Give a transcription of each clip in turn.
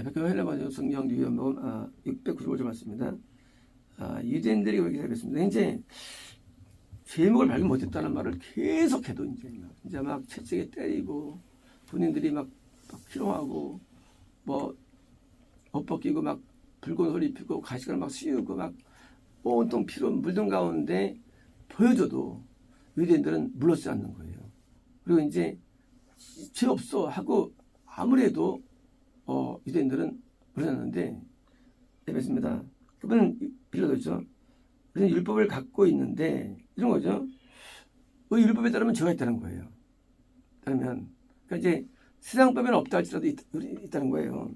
백교회 헬라어 성경 유연본 695절 맞습니다. 유대인들이 그렇게 생각했습니다. 이제 제목을 발견 못했다는 말을 계속해도 이제 막 채찍에 때리고 본인들이 막 희롱하고 뭐 옷 벗기고 막 붉은 소리 피고 가시관을 막 씌우고 막 온통 피로 물든 가운데 보여줘도 유대인들은 물러서지 않는 거예요. 그리고 이제 죄 없어 하고 아무래도 유대인들은 물러났는데 뵙습니다. 그분은 빌라도죠. 우리는 율법을 갖고 있는데 이런 거죠. 그 율법에 따르면 죄가 있다는 거예요. 그러면 그러니까 이제 세상법에는 없다 할지라도 있다는 거예요.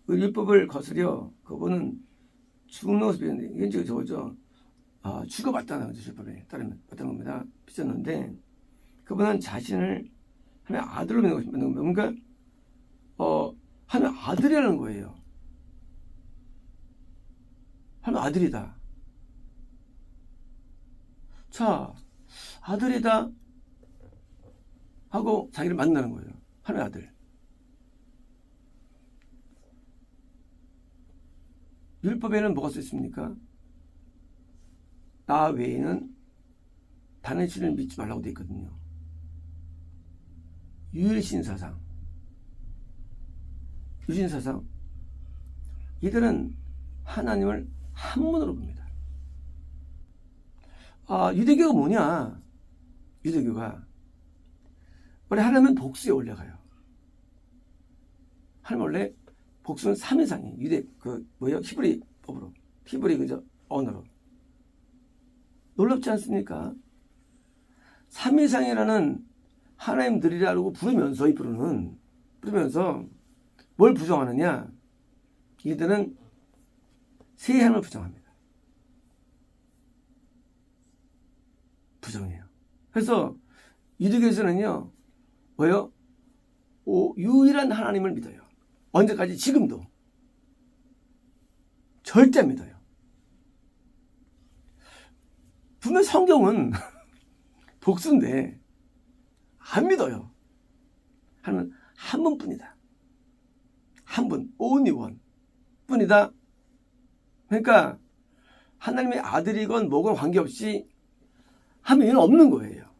그 율법을 거스려 그분은 죽는 것을 비었는데 이게 이제 저거죠. 죽어봤다는 거죠. 율법에 따르면 어떤 겁니다. 빚었는데 그분은 자신을 하나님의 아들로 믿는 것입니다. 뭔가 하나님의 아들이라는 거예요. 하나님의 아들이다. 자, 아들이다 하고 자기를 만나는 거예요. 하나님의 아들. 율법에는 뭐가 써 있습니까? 나 외에는 다른 신을 믿지 말라고 되어 있거든요. 유일신사상. 유일신사상. 이들은 하나님을 한 분으로 봅니다. 유대교가 뭐냐? 유대교가 원래 하나님은 복수에 올라가요. 하나님 원래 복수는 3인상이에요. 히브리 법으로. 히브리 언어로. 놀랍지 않습니까? 3인상이라는 하나님들이라고 부르면서 부르면서 뭘 부정하느냐? 이들은 세 하나님을 부정합니다. 부정해요. 그래서 유대교에서는요, 뭐요? 유일한 하나님을 믿어요. 언제까지? 지금도. 절대 믿어요. 분명 성경은 복수인데 안 믿어요. 하나님은 한 분뿐이다. 한 분, only one 뿐이다. 그러니까 하나님의 아들이건 뭐건 관계없이 하면은 없는 거예요.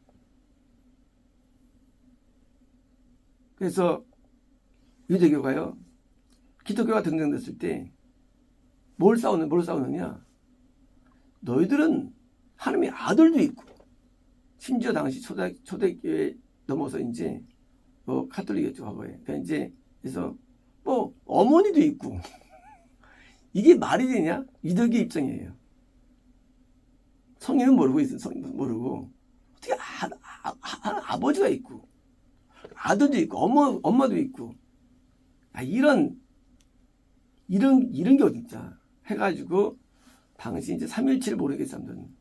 그래서 유대교가요, 기독교가 등장됐을 때 뭘 싸우느냐? 너희들은 하나님의 아들도 있고, 심지어 당시 초대교회 넘어서 이제 카톨릭이었죠, 과거에. 그러니까 이제 그래서 어머니도 있고 이게 말이 되냐? 유대교 입장이에요. 성인은 모르고 있어요. 성인은 모르고 어떻게 아버지가 있고 아들도 있고 엄마도 있고 이런 게 어딨냐 해가지고 당시 이제 삼일체를 모르겠는 사람들은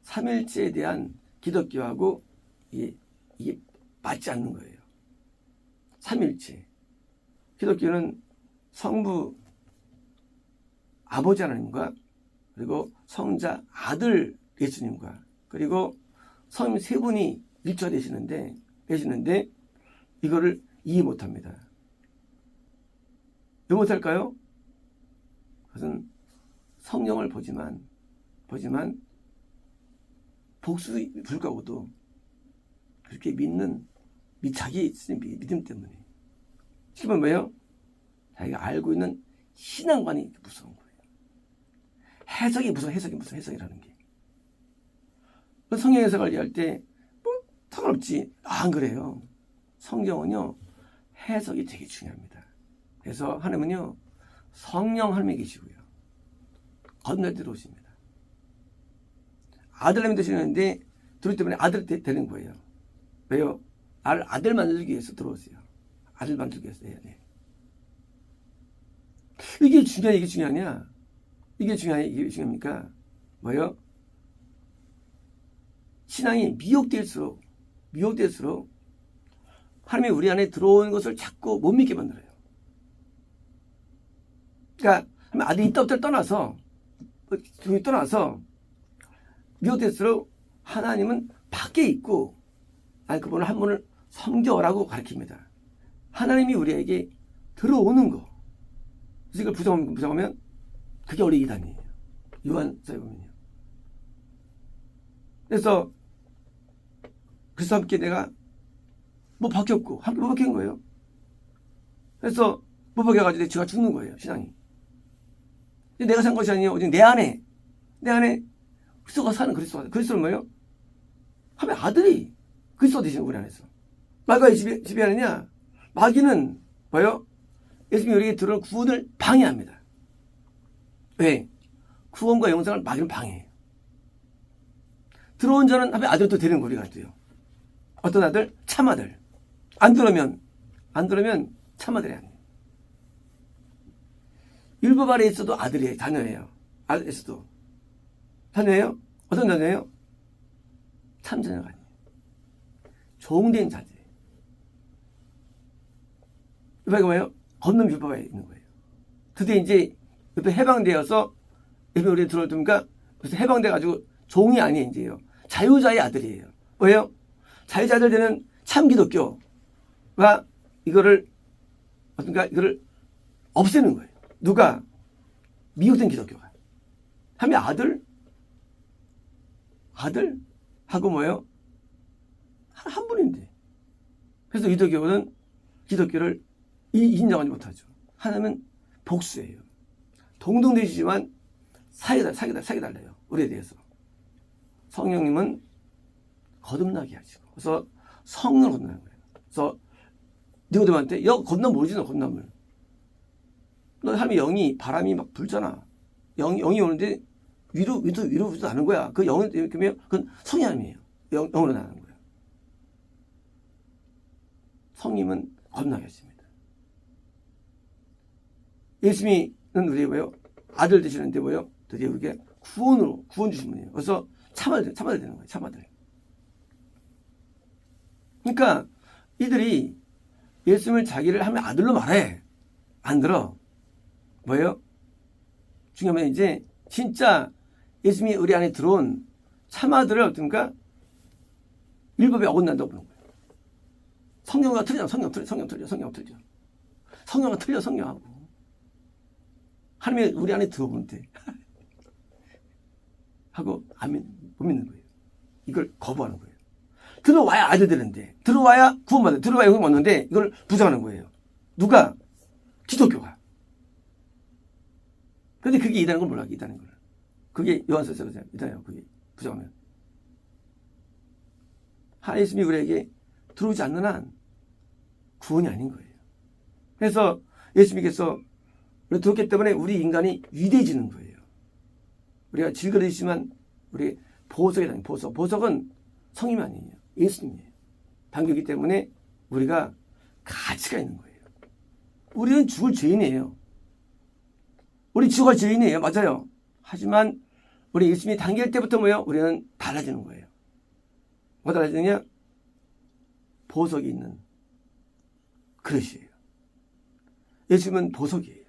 삼일체에 대한 기독교하고 이게 맞지 않는 거예요. 삼일체. 기독교는 성부 아버지 하나님과 그리고 성자 아들 예수님과 그리고 성님 세 분이 일처되시는데 이거를 이해 못합니다. 왜 못할까요? 그것은 성경을 보지만 복수 불가고도 그렇게 믿는 자기 믿음 때문에. 지금은 뭐예요? 자기가 알고 있는 신앙관이 무서운 거예요. 해석이라는 게. 성경 해석을 이해할 때 상관없지. 안 그래요. 성경은요, 해석이 되게 중요합니다. 그래서 하나님은요, 성령 하나님이 계시고요. 건널 들어오십니다. 아들님이 되시는데 들어오기 때문에 아들 되는 거예요. 왜요? 아들 만들기 위해서 들어오세요. 아들 만들기 위해서 해야 돼. 이게 중요하냐? 이게 중요합니까? 뭐요? 신앙이 미혹될수록 하나님이 우리 안에 들어온 것을 자꾸 못 믿게 만들어요. 그러니까 아들이 있다 없다를 떠나서 미혹될수록 하나님은 밖에 있고 그분을 한 분을 섬겨라고 가르칩니다. 하나님이 우리에게 들어오는 거 그래서 이걸 부정하면 그게 원래 이단이에요. 요한서에 보면요. 그래서 그리스도와 함께 내가 못 박혔고 함께 못 박힌 거예요. 그래서 못 박혀가지고 제가 죽는 거예요. 신앙이. 내가 산 것이 아니에요. 내 안에 그리스도가 사는 그리스도는 뭐예요? 하면 아들이 그리스도 되시는 우리 안에서. 마귀가 지배하느냐? 마귀는 뭐예요? 예수님이 우리에게 들어온 구원을 방해합니다. 왜? 구원과 영생을 마귀는 방해해요. 들어온 자는 하면 아들도 되는 거 우리가 돼요. 어떤 아들? 참아들. 안 들으면 참아들이 아니에요. 율법 아래에 있어도 아들이에요. 자녀예요. 아들에 있어도. 자녀예요? 어떤 자녀예요? 참자녀가 아니에요. 종된 자녀예요. 율법이 뭐예요? 걷는 율법에 있는 거예요. 드디어 이제 율법 해방되어서 예수님 우리에 들어오니까 그래서 해방돼가지고 종이 아니에요. 이제요. 자유자의 아들이에요. 왜요? 자유자 아들 되는 참 기독교가 이거를 없애는 거예요. 누가? 미혹된 기독교가. 하면 아들하고 뭐예요? 한 분인데. 그래서 기독교를 인정하지 못하죠. 하나님은 복수예요. 동등되시지만 사기달래요. 우리에 대해서. 성령님은 거듭나게 하시고. 그래서 성령을 거듭나는 거예요. 그래서 니고데모한테 거듭나면 모르지 너 거듭나면. 너 삶의 영이 바람이 막 불잖아. 영이 오는데 위로 나는 거야. 그 영은 그건 성이 아니에요. 영으로 나는 거예요. 성님은 거듭나게 하십니다. 예수님은 우리의 뭐예요? 아들 되시는데 뭐예요? 드디어 우리에게 구원 주신 분이에요. 그래서 참아들 되는 거예요. 참아들. 그러니까 이들이 예수님을 자기를 하면 아들로 말해. 안 들어. 뭐예요? 중요한 건 이제 진짜 예수님이 우리 안에 들어온 참아들을 어떤가? 율법에 어긋난다고 보는 거예요. 성경과 틀려. 성경과 틀려. 성경하고. 하나님이 우리 안에 들어오면 돼. 하고 못 믿는 거예요. 이걸 거부하는 거예요. 들어와야 아들 되는데, 들어와야 구원받아, 들어와야 구원 얻는데 이걸 부정하는 거예요. 누가? 기독교가. 근데 그게 이다는 걸 몰라. 이다는 걸. 그게 요한서에서 이다예요. 그게 부정하면. 예수님이 우리에게 들어오지 않는 한 구원이 아닌 거예요. 그래서 예수님께서 우리 들었기 때문에 우리 인간이 위대해지는 거예요. 우리가 질그릇이지만 우리 보석이라는 보석은 성님이 아니에요. 예수님이에요. 반격이기 때문에 우리가 가치가 있는 거예요. 우리는 죽을 죄인이에요. 우리 죽을 죄인이에요. 맞아요. 하지만 우리 예수님이 단계일 때부터 뭐예요? 우리는 달라지는 거예요. 뭐 달라지느냐? 보석이 있는 그릇이에요. 예수님은 보석이에요.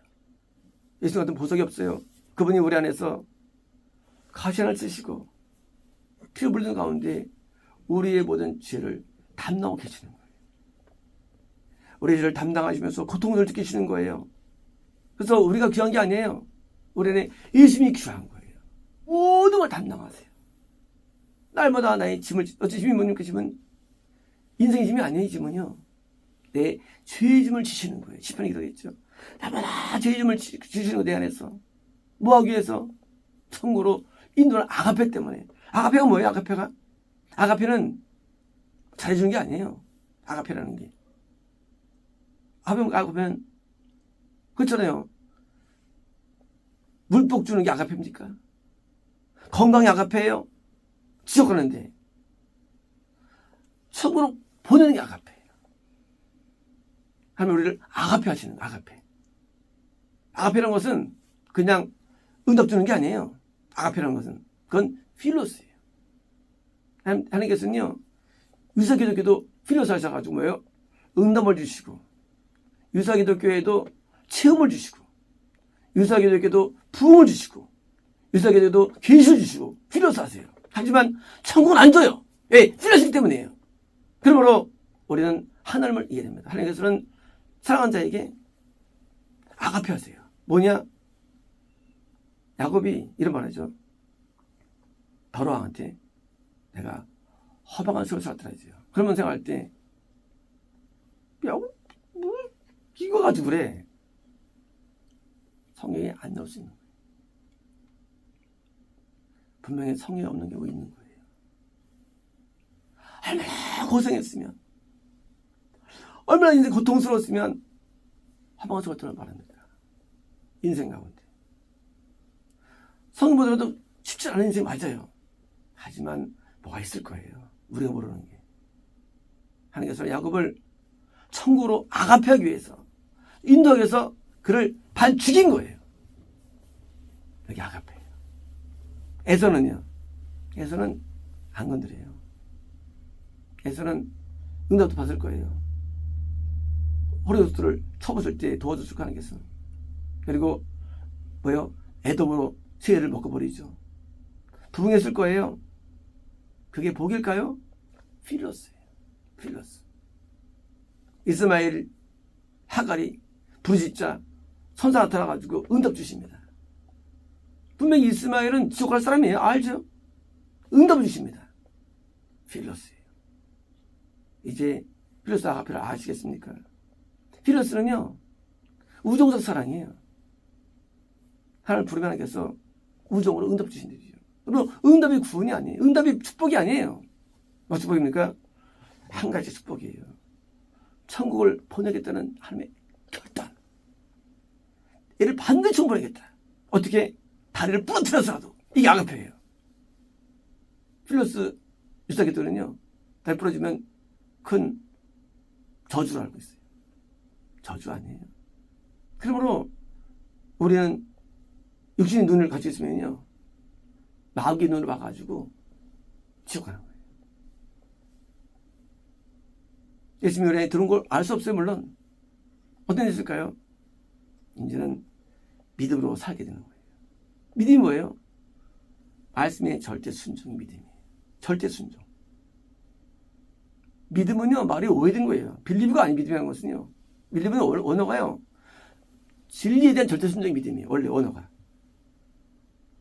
예수님 같은 보석이 없어요. 그분이 우리 안에서 가시관을 쓰시고 피 흘리는 가운데 우리의 모든 죄를 담당하고 계시는 거예요. 우리의 죄를 담당하시면서 고통을 느끼시는 거예요. 그래서 우리가 귀한 게 아니에요. 우리는 예수님이 귀한 거예요. 모든 걸 담당하세요. 날마다 나의 짐을, 어째 짐이 뭡니까? 짐은 인생의 짐이 아니에요. 짐은요. 내 죄의 짐을 지시는 거예요. 시편에 기도했죠. 날마다 죄의 짐을 지시는 거 내 안에서. 뭐 하기 위해서? 참고로 인도는 아가페 때문에. 아가페가 뭐예요? 아가페는 잘해주는 게 아니에요. 아가페라는 게. 아가페는 그렇잖아요. 물복 주는 게 아가페입니까? 건강이 아가페예요. 지적하는데 천국으로 보내는 게 아가페예요. 하나님 우리를 아가페 하시는 아가페. 아가페라는 것은 그냥 응답 주는 게 아니에요. 아가페라는 것은 그건 필로스예요. 하나님께서는요 유사기독교도 필로스 하셔가지고 뭐예요? 응답을 주시고 유사기독교에도 체험을 주시고 유사기독교도 부흥을 주시고 유사기독교도 계시를 주시고 필요서 하세요. 하지만 천국은 안 줘요. 왜? 필요하시기 때문이에요. 그러므로 우리는 하나님을 이해됩니다. 하나님께서는 사랑하는 자에게 아가페 하세요. 뭐냐? 야곱이 이런 말 하죠. 바로왕한테 내가 허방한 세월 살았더라 이제요. 그러면 생각할 때 야곱 이거 가지고 그래. 성경에 안 나올 수 있는 거예요. 분명히 성경에 없는 게 왜 있는 거예요. 얼마나 고생했으면, 얼마나 인생 고통스러웠으면 허방한 세월 동안 말합니다. 인생 가운데. 성경보다도 쉽지 않은 인생 맞아요. 하지만 뭐가 있을 거예요. 우리가 모르는 게. 하나님께서 야곱을 천국으로 아가페하기 위해서 인도하기 위해서 그를 반 죽인 거예요. 여기 아가페예요. 에서는요. 에서는 안 건드려요. 에서는 응답도 받을 거예요. 호리호스를 쳐부술 때 도와줬을 거 하나님께서. 그리고 뭐요? 에돔으로 세계를 먹어버리죠. 부흥했을 거예요. 그게 복일까요? 필러스예요. 필러스. 이스마엘, 하갈이 부르짖자 선사 나타나가지고 응답 주십니다. 분명히 이스마엘은 지옥 갈 사람이에요. 알죠? 응답을 주십니다. 필러스예요. 이제 필러스 아가페를 아시겠습니까? 필러스는요, 우정적 사랑이에요. 하나님 부르면 하나님께서 우정으로 응답 주신대요. 그러면 응답이 구원이 아니에요. 응답이 축복이 아니에요. 뭐 축복입니까? 한 가지 축복이에요. 천국을 보내겠다는 하나님의 결단. 얘를 반드시 보내겠다. 어떻게? 다리를 부러뜨려서라도. 이게 아가페예요. 필로스 유사기도는요, 다리 부러지면 큰 저주를 알고 있어요. 저주 아니에요. 그러므로 우리는 육신의 눈을 가지고 있으면요, 마귀의 눈을 봐가지고 지옥 가는 거예요. 예수님이 우리 안에 들어온 걸 알 수 없어요. 물론 어떤 일이 있을까요? 이제는 믿음으로 살게 되는 거예요. 믿음이 뭐예요? 말씀의 절대 순종이 믿음이에요. 절대 순종. 믿음은요, 말이 오해된 거예요. 빌리브가 아닌 믿음이라는 것은요, 빌리브는 언어가요, 진리에 대한 절대 순종이 믿음이에요. 원래 언어가.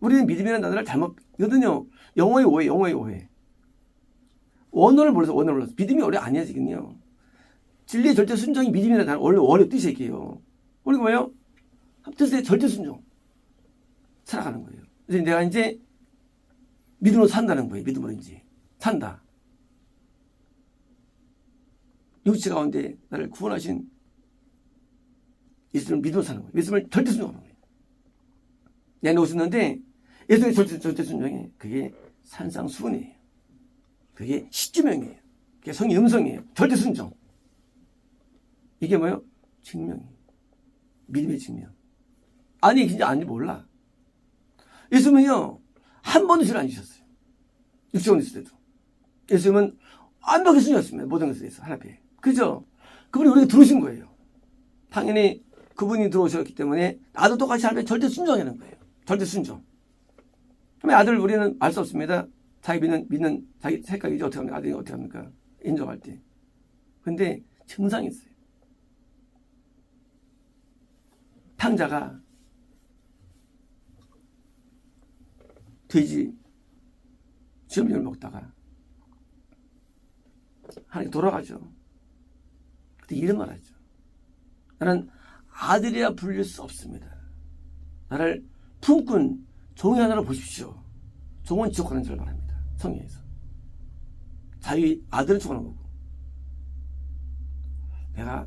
우리는 믿음이라는 단어를 잘못, 이거는요, 영어의 오해. 원어를 몰라서. 믿음이 원래 아니야, 지금요. 진리의 절대 순종이 믿음이라는 단어, 원래 뜻이 얘기해요. 우리가 뭐예요? 뜻의 절대 순종. 살아가는 거예요. 그래서 내가 이제 믿음으로 산다는 거예요. 믿음으로 이제 산다. 육체 가운데 나를 구원하신 예수를 믿음으로 사는 거예요. 예수를 절대 순종하는 거예요. 내가 오셨는데 예수의 절대 순종이 그게 산상수훈이에요. 그게 십계명이에요. 그게 성의 음성이에요. 절대 순종. 이게 뭐예요? 증명이에요. 믿음의 증명. 아니 진짜 아닌지 몰라. 예수님은요, 한 번도 죄를 안 지셨어요. 육체원 있을 때도. 예수님은 완벽히 순종했습니다. 모든 것에 대해서 하나 앞에. 그죠? 그분이 우리에게 들어오신 거예요. 당연히 그분이 들어오셨기 때문에 나도 똑같이 하나님께 절대 순종하는 거예요. 절대 순종. 그러면 아들 우리는 알 수 없습니다. 자기 믿는 자기 생각이지 어떻게 합니까? 아들이 어떻게 합니까? 인정할 때. 근데 증상이 있어요. 탕자가 돼지 쥐염식을 먹다가 하나님 돌아가죠. 그때 이런 말 하죠. 나는 아들이라 불릴 수 없습니다. 나를 품꾼 종이 하나로 보십시오. 종은 지옥 가는 줄 말합니다. 성경에서. 자기 아들은 죽어난 거고. 내가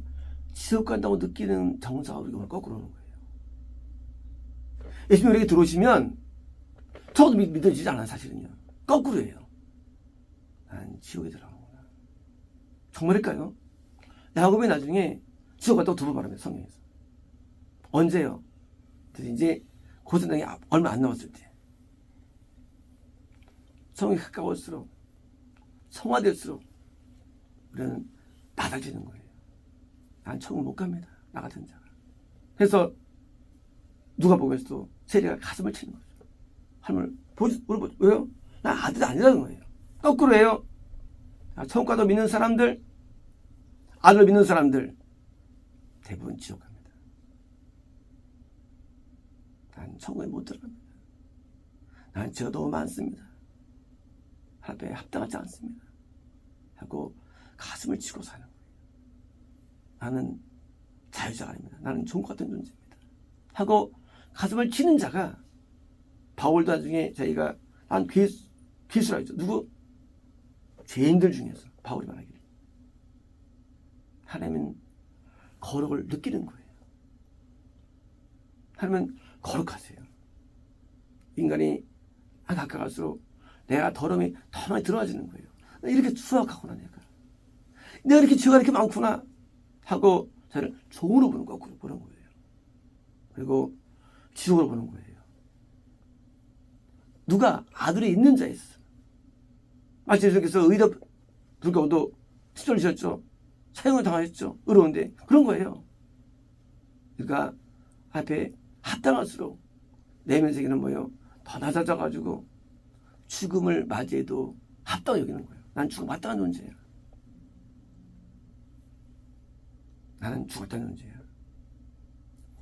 지옥 간다고 느끼는 정서가 우리가 오늘 거꾸로 오는 거예요. 예수님 우리에게 들어오시면 저도 믿어지지 않아요. 사실은요. 거꾸로예요. 난 지옥에 들어가는구나. 정말일까요? 야곱이 나중에 지옥 갔다고 두 번 말합니다. 성경에서. 언제요? 이제 고생당이 얼마 안 남았을 때. 성이 가까울수록, 성화될수록 우리는 낮아지는 거예요. 난 천국 못 갑니다. 나 같은 자가. 그래서 누가 보면서도 세리가 가슴을 치는 거죠. 하나님을 물어보죠. 왜요? 난 아들이 아니라는 거예요. 거꾸로 해요. 천국 가도 믿는 사람들, 아들을 믿는 사람들 대부분 지옥 갑니다. 사람은 천국에 못 들어갑니다. 나는 죄가 너무 많습니다. 하나님 앞에 합당하지 않습니다. 하고 가슴을 치고 사는 거예요. 나는 자유자가 아닙니다. 나는 종과 같은 존재입니다. 하고 가슴을 치는 자가 바울도 나중에 자기가 난 괴수라 했죠. 누구? 죄인들 중에서 바울이 말하기를 하나님은 거룩을 느끼는 거예요. 하나님은 거룩하세요. 인간이 가까울수록 내가 더러움이 더 많이 들어와지는 거예요. 이렇게 수학하구나 내가 이렇게 죄가 이렇게 많구나 하고 저를 종으로 보는 거꾸로 보는 거예요. 그리고 지옥으로 보는 거예요. 누가 아들이 있는 자에 있어. 마치 예수님께서 의다 불가운도 시절이셨죠. 사형을 당하셨죠. 의로운데 그런 거예요. 그러니까 앞에 합당할수록 내면 세계는 뭐예요? 더 낮아져가지고 죽음을 맞이해도 합당히 여기는 거예요. 난 죽음 마땅한 존재야. 나는 죽었다는 존재야.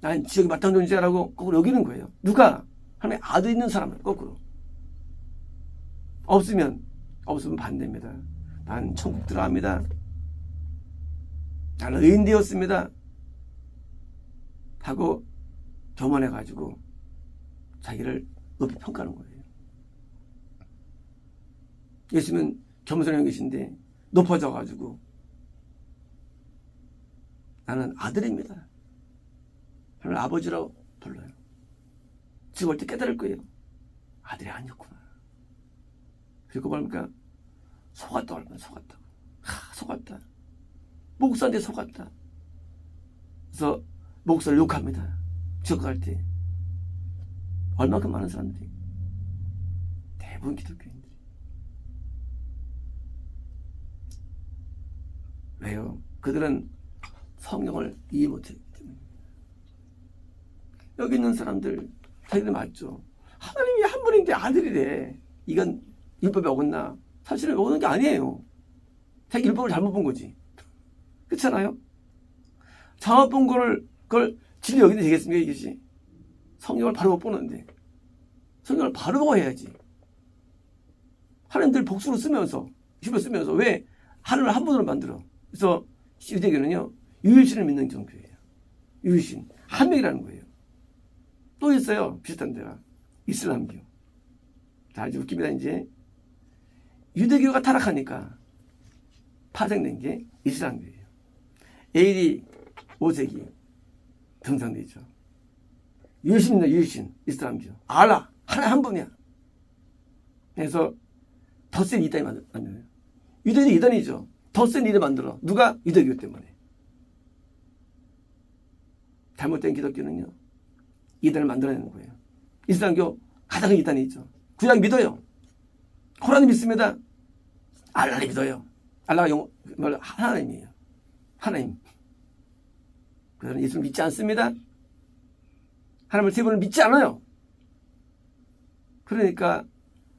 나는 지옥이 마땅한 존재라고 거꾸로 여기는 거예요. 누가? 하나님의 아들 있는 사람은 거꾸로. 없으면 반대입니다. 나는 천국 들어갑니다. 나는 의인 되었습니다. 하고 교만해가지고 자기를 높이 평가하는 거예요. 예수님은 겸손한 계신데 높아져가지고 나는 아들입니다. 하나님 아버지라고 불러요. 죽을 때 깨달을 거예요. 아들이 아니었구나. 그리고 뭡니까? 속았다 얼마나 속았다고. 속았다. 목사한테 속았다. 그래서 목사를 욕합니다. 지옥 갈 때. 얼마큼 많은 사람들이. 대부분 기독교인들이. 왜요? 그들은 성경을 이해 못했기 때문입니다. 여기 있는 사람들 자기들 맞죠? 하나님이 한 분인데 아들이래. 이건 율법에 어긋나. 사실은 어긋는 게 아니에요. 자기 율법을 잘못 본 거지. 그렇잖아요? 잘못 본 그걸 진리 여기도 되겠습니까? 이것이? 성경을 바로 못 보는데. 성경을 바로 보고 해야지. 하나님들 복수로 쓰면서, 율법 쓰면서, 왜 하나님을 한 분으로 만들어? 그래서 유대교는요, 유일신을 믿는 종교예요. 유일신. 한 명이라는 거예요. 또 있어요. 비슷한 데가. 이슬람교. 자, 아주 웃깁니다, 이제. 유대교가 타락하니까 파생된 게 이슬람교예요. AD 5세기 등장되죠. 유일신입니다. 유일신. 이슬람교. 알라. 하나 한 분이야. 그래서 더 센 이단이 만들어요. 유대인이 이단이죠. 더 센 이단을 만들어. 누가? 유대교 때문에. 잘못된 기독교는요, 이단을 만들어내는 거예요. 이슬람교 가장 큰 이단이 있죠. 구약 믿어요. 코란을 믿습니다. 알라를 믿어요. 알라가 하나님이에요. 하나님. 그들은 예수를 믿지 않습니다. 하나님을 세 번을 믿지 않아요. 그러니까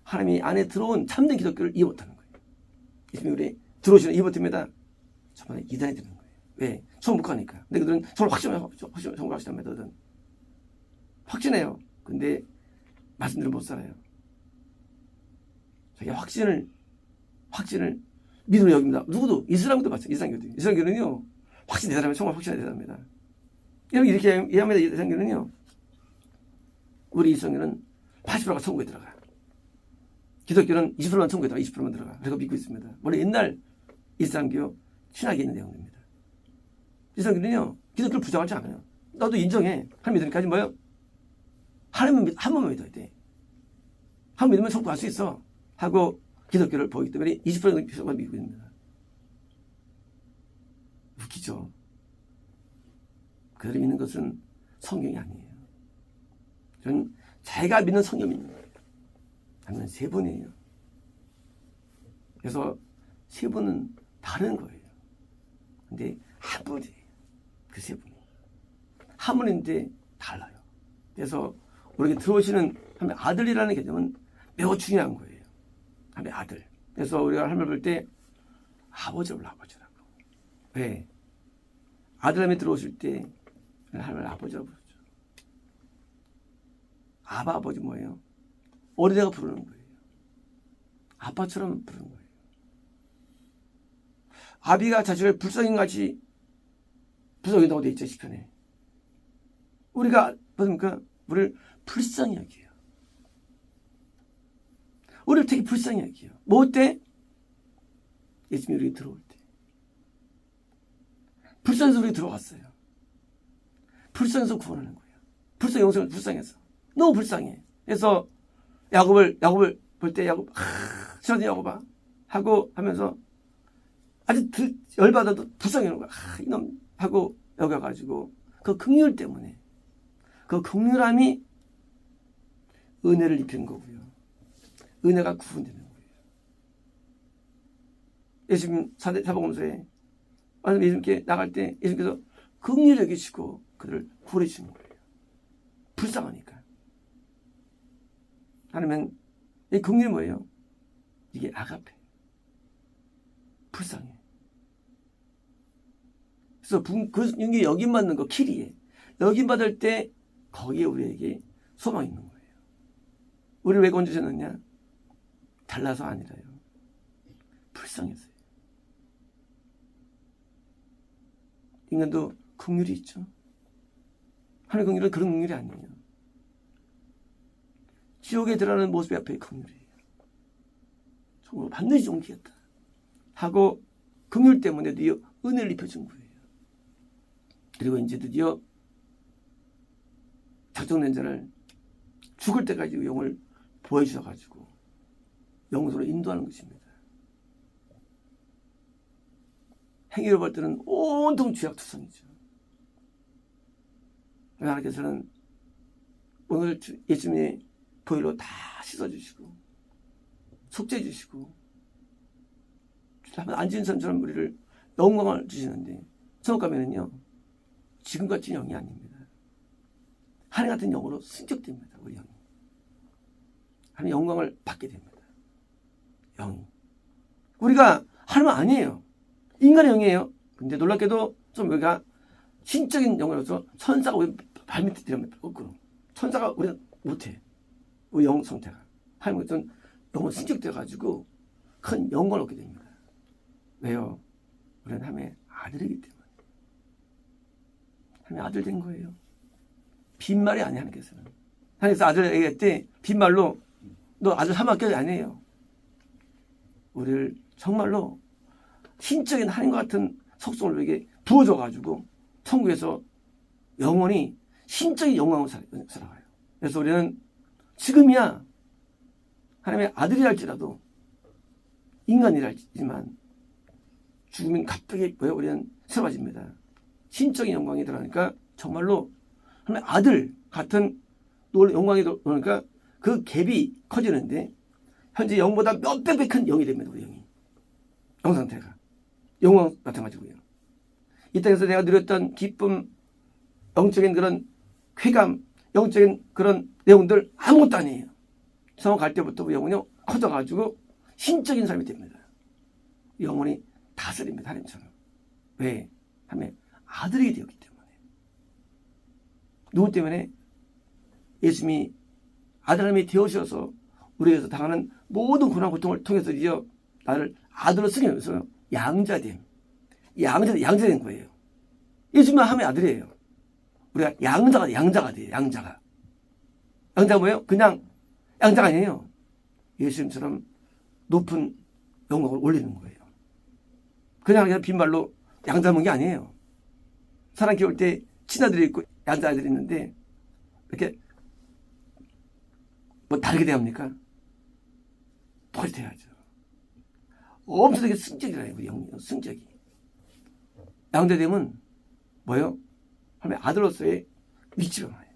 하나님이 안에 들어온 참된 기독교를 이해 못하는 거예요. 예수님이 우리 들어오시는 이해 못합니다. 저번에 이단이 되는 거예요. 왜? 성북하니까. 근데 그들은 서로 성공하시답니다. 그들은 확신해요. 근데 말씀대로 못 살아요. 자기 확신을 믿음으로 여깁니다. 누구도 이슬람교도 마찬가지예요. 이슬람교는요, 확신 대단하면 정말 확신이 대단합니다. 이렇게 이해합니다. 이슬람교는요, 우리 이슬람교는 80%가 천국에 들어가. 기독교는 20%만 천국에 들어가. 20%만 들어가. 그래서 믿고 있습니다. 원래 옛날 이슬람교 신학에 있는 내용입니다. 이슬람교는요, 기독교를 부정하지 않아요. 나도 인정해. 하나님 믿으니까 뭐예요? 하나님은 한 번만 믿어야 돼. 한 번 믿으면 천국 갈 수 있어. 하고 기독교를 보기 때문에 20%만 믿고 있습니다. 웃기죠? 그들이 믿는 것은 성경이 아니에요. 저는 자기가 믿는 성경이 있는 거예요. 아니면 세 분이에요. 그래서 세 분은 다른 거예요. 근데 한 분이에요. 그 세 분이. 한 분인데 달라요. 그래서 우리에게 들어오시는 하나님의 아들이라는 개념은 매우 중요한 거예요. 하나님의 아들. 그래서 우리가 하나님을 볼 때 아버지라고. 왜? 아들 하나님이 들어오실 때 하나님을 아버지라고 부르죠. 아바 아버지 뭐예요? 어린애가 부르는 거예요. 아빠처럼 부르는 거예요. 아비가 자식을 불쌍히같이 불쌍히다고 되어 있죠, 시편에. 우리가 뭡니까? 우리를 불쌍히 여겨요. 우리를 되게 불쌍히 여겨요. 뭐 때? 예수님이 우리에게 들어올 때. 불쌍해서 우리가 들어왔어요. 불쌍해서 구원하는 거예요. 영성을 불쌍해서. 너무 불쌍해. 그래서 야곱을 볼 때 야곱, 저는 야곱아 하고 하면서 아주 열받아도 불쌍해하는 거야. 이놈 하고 여겨가지고 그 긍휼 때문에 그 긍휼함이 은혜를 입히는 거고요. 은혜가 구분되는 거예요. 예수님 사복음서에 예수님께 나갈 때 예수님께서 긍휼히 여기시고 그를 구원해 주시는 거예요. 불쌍하니까. 아니면 이 긍휼이 뭐예요? 이게 아가페. 불쌍해. 그래서 그 여김 받는 거 키리에 여김 받을 때 거기에 우리에게 소망이 있는 거예요. 우리를 왜 건지셨느냐? 달라서 아니라요. 불쌍해서요. 인간도 긍휼이 있죠. 하나님의 긍휼은 그런 긍휼이 아니에요. 지옥에 들어가는 모습이 앞에 긍휼이에요. 정말 반드시 옮기겠다 하고 긍휼 때문에 드디어 은혜를 입혀준 거예요. 그리고 이제 드디어 작정된 자를 죽을 때까지 영을 보여주셔가지고 영으로 인도하는 것입니다. 행위로 볼 때는 온통 죄악투성이죠. 하나님께서는 오늘 예수님의 보혈로 다 씻어주시고 속죄해주시고 안지은 사람처럼 우리를 영광을 주시는데 천국 가면은요 지금같이 영이 아닙니다. 하늘 같은 영으로 승격됩니다. 우리 영이. 하늘 영광을 받게 됩니다. 영이. 우리가 하나님은 아니에요. 인간의 영이에요. 근데 놀랍게도 좀 우리가 신적인 영으로서 천사가 우리 발밑에 들어가면 거꾸로. 천사가 우리가 못해. 우리 영 상태가. 하나님은 어떤 영으로 승격되어가지고 큰 영광을 얻게 됩니다. 왜요? 우리는 하나님의 아들이기 때문에. 하나님의 아들 된 거예요. 빈말이 아니야, 하나님께서는. 하나님께서 아들 얘기할 때 빈말로 너 아들 삼학교도 아니에요. 우리를 정말로 신적인 하나님과 같은 속성을 우리에게 부어줘가지고 천국에서 영원히 신적인 영광으로 살아가요. 그래서 우리는 지금이야 하나님의 아들이랄지라도 인간이랄지만 죽으면 갑자기 우리는 새로워집니다. 신적인 영광이 들어가니까 정말로 하나님의 아들 같은 영광이 들어오니까 그 갭이 커지는데 현재 영보다 몇백 배 큰 영이 됩니다. 우리 영이. 영 상태가. 영광 마찬가지고요. 이 땅에서 내가 누렸던 기쁨, 영적인 그런 쾌감, 영적인 그런 내용들 아무것도 아니에요. 성화 갈 때부터 영혼이 커져가지고 신적인 삶이 됩니다. 영혼이 다스립니다. 하나님처럼. 왜? 하면 아들이 되었기 때문에. 누구 때문에? 예수님이 아들 하나님이 되어주셔서 우리에서 당하는 모든 고난 고통을 통해서 드디어 나를 아들로 쓰면서 양자됨. 양자된 거예요. 예수님은 하나님의 아들이에요. 우리가 양자가 돼요. 양자가 뭐예요? 그냥 양자가 아니에요. 예수님처럼 높은 영광을 올리는 거예요. 그냥 빈말로 양자 먹는 게 아니에요. 사람 키울 때 친아들이 있고 양자아들이 있는데 이렇게 뭐 다르게 대합니까? 똑같이 돼야죠. 엄청나게 승적이라요. 우리 영이 승적이. 양자되면 뭐예요? 하나님의 아들로서의 위치가 나요.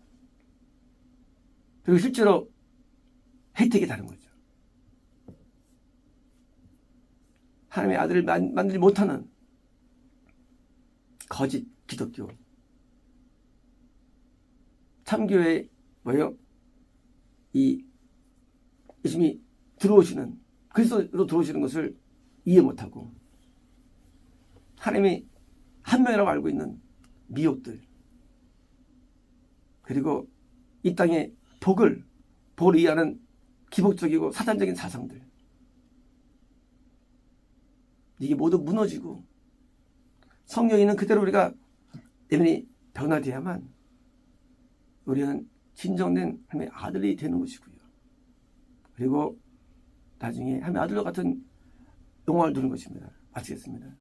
그리고 실제로 혜택이 다른 거죠. 하나님의 아들을 만들지 못하는 거짓 기독교. 참교회 뭐예요? 이 예수님이 들어오시는 그리스도로 들어오시는 것을 이해 못하고 하나님이 한 명이라고 알고 있는 미혹들 그리고 이 땅의 복을 복을 이해하는 기복적이고 사단적인 사상들, 이게 모두 무너지고 성령이 있는 그대로 우리가 내면이 변화돼야만 우리는 진정된 하나님의 아들이 되는 것이고요. 그리고 나중에 하나님의 아들과 같은 영광을 누리는 것입니다. 마치겠습니다.